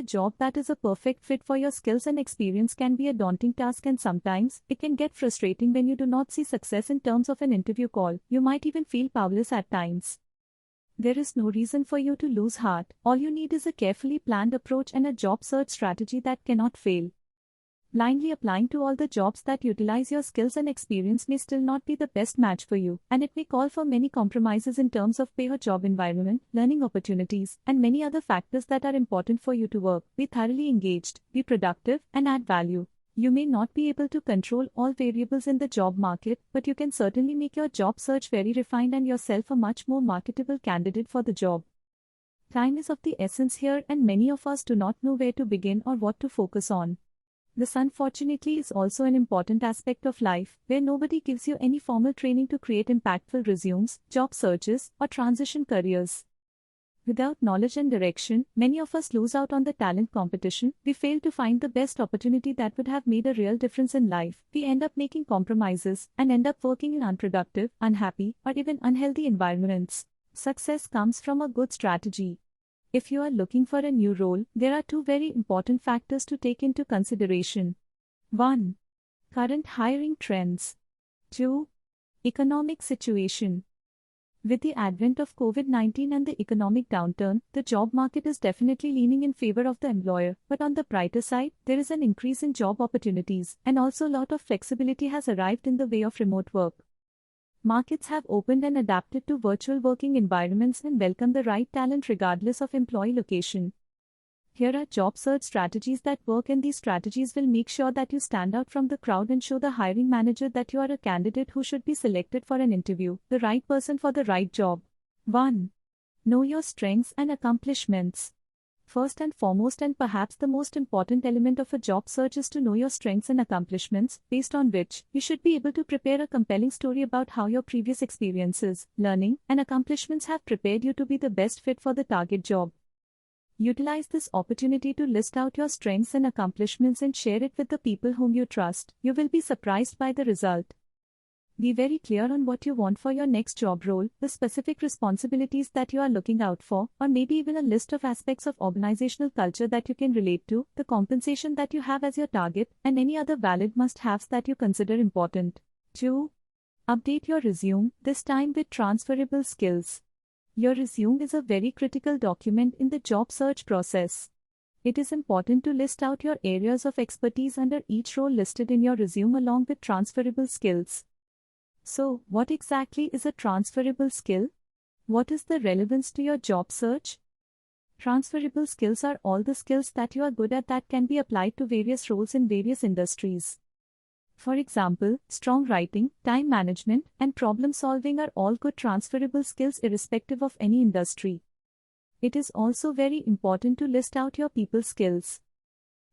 job that is a perfect fit for your skills and experience can be a daunting task, and sometimes it can get frustrating when you do not see success in terms of an interview call. You might even feel powerless at times. There is no reason for you to lose heart. All you need is a carefully planned approach and a job search strategy that cannot fail. Blindly applying to all the jobs that utilize your skills and experience may still not be the best match for you, and it may call for many compromises in terms of pay or job environment, learning opportunities, and many other factors that are important for you to work, be thoroughly engaged, be productive, and add value. You may not be able to control all variables in the job market, but you can certainly make your job search very refined and yourself a much more marketable candidate for the job. Time is of the essence here, and many of us do not know where to begin or what to focus on. This unfortunately is also an important aspect of life, where nobody gives you any formal training to create impactful resumes, job searches, or transition careers. Without knowledge and direction, many of us lose out on the talent competition. We fail to find the best opportunity that would have made a real difference in life. We end up making compromises and end up working in unproductive, unhappy, or even unhealthy environments. Success comes from a good strategy. If you are looking for a new role, there are two very important factors to take into consideration. 1. Current hiring trends. 2. Economic situation. With the advent of COVID-19 and the economic downturn, the job market is definitely leaning in favor of the employer, but on the brighter side, there is an increase in job opportunities, and also a lot of flexibility has arrived in the way of remote work. Markets have opened and adapted to virtual working environments and welcome the right talent regardless of employee location. Here are job search strategies that work, and these strategies will make sure that you stand out from the crowd and show the hiring manager that you are a candidate who should be selected for an interview, the right person for the right job. 1. Know your strengths and accomplishments. First and foremost, and perhaps the most important element of a job search, is to know your strengths and accomplishments, based on which you should be able to prepare a compelling story about how your previous experiences, learning, and accomplishments have prepared you to be the best fit for the target job. Utilize this opportunity to list out your strengths and accomplishments and share it with the people whom you trust. You will be surprised by the result. Be very clear on what you want for your next job role, the specific responsibilities that you are looking out for, or maybe even a list of aspects of organizational culture that you can relate to, the compensation that you have as your target, and any other valid must-haves that you consider important. 2. Update your resume, this time with transferable skills. Your resume is a very critical document in the job search process. It is important to list out your areas of expertise under each role listed in your resume along with transferable skills. So, what exactly is a transferable skill? What is the relevance to your job search? Transferable skills are all the skills that you are good at that can be applied to various roles in various industries. For example, strong writing, time management, and problem solving are all good transferable skills irrespective of any industry. It is also very important to list out your people skills.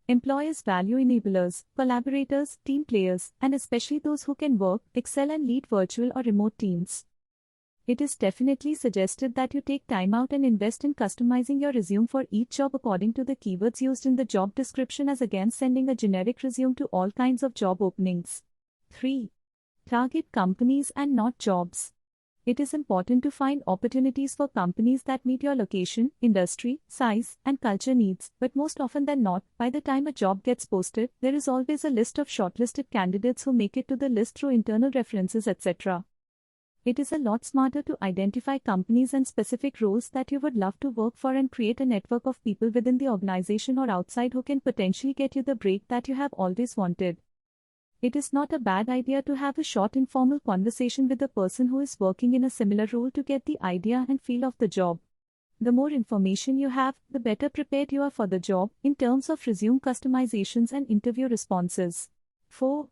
Employers value enablers, collaborators, team players, and especially those who can work, excel, and lead virtual or remote teams. It is definitely suggested that you take time out and invest in customizing your resume for each job according to the keywords used in the job description, as against sending a generic resume to all kinds of job openings. 3. Target companies and not jobs. It is important to find opportunities for companies that meet your location, industry, size, and culture needs, but most often than not, by the time a job gets posted, there is always a list of shortlisted candidates who make it to the list through internal references, etc. It is a lot smarter to identify companies and specific roles that you would love to work for and create a network of people within the organization or outside who can potentially get you the break that you have always wanted. It is not a bad idea to have a short informal conversation with the person who is working in a similar role to get the idea and feel of the job. The more information you have, the better prepared you are for the job, in terms of resume customizations and interview responses. 4.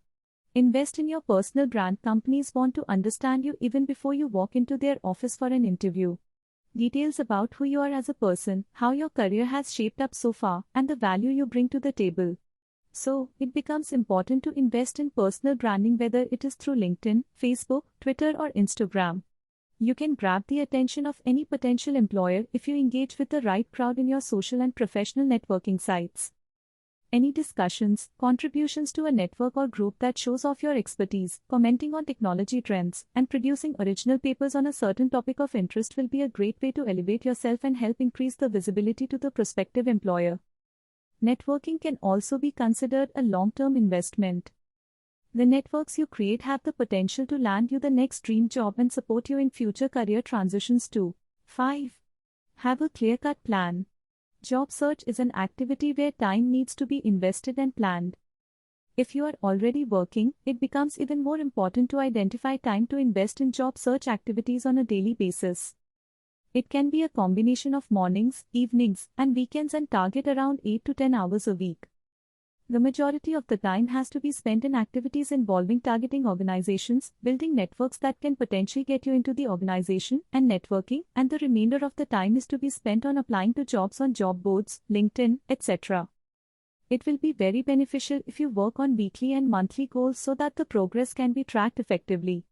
Invest in your personal brand. Companies want to understand you even before you walk into their office for an interview. Details about who you are as a person, how your career has shaped up so far, and the value you bring to the table. So, it becomes important to invest in personal branding, whether it is through LinkedIn, Facebook, Twitter, or Instagram. You can grab the attention of any potential employer if you engage with the right crowd in your social and professional networking sites. Any discussions, contributions to a network or group that shows off your expertise, commenting on technology trends, and producing original papers on a certain topic of interest will be a great way to elevate yourself and help increase the visibility to the prospective employer. Networking can also be considered a long-term investment. The networks you create have the potential to land you the next dream job and support you in future career transitions too. 5. Have a clear-cut plan. Job search is an activity where time needs to be invested and planned. If you are already working, it becomes even more important to identify time to invest in job search activities on a daily basis. It can be a combination of mornings, evenings, and weekends and target around 8 to 10 hours a week. The majority of the time has to be spent in activities involving targeting organizations, building networks that can potentially get you into the organization, and networking, and the remainder of the time is to be spent on applying to jobs on job boards, LinkedIn, etc. It will be very beneficial if you work on weekly and monthly goals so that the progress can be tracked effectively.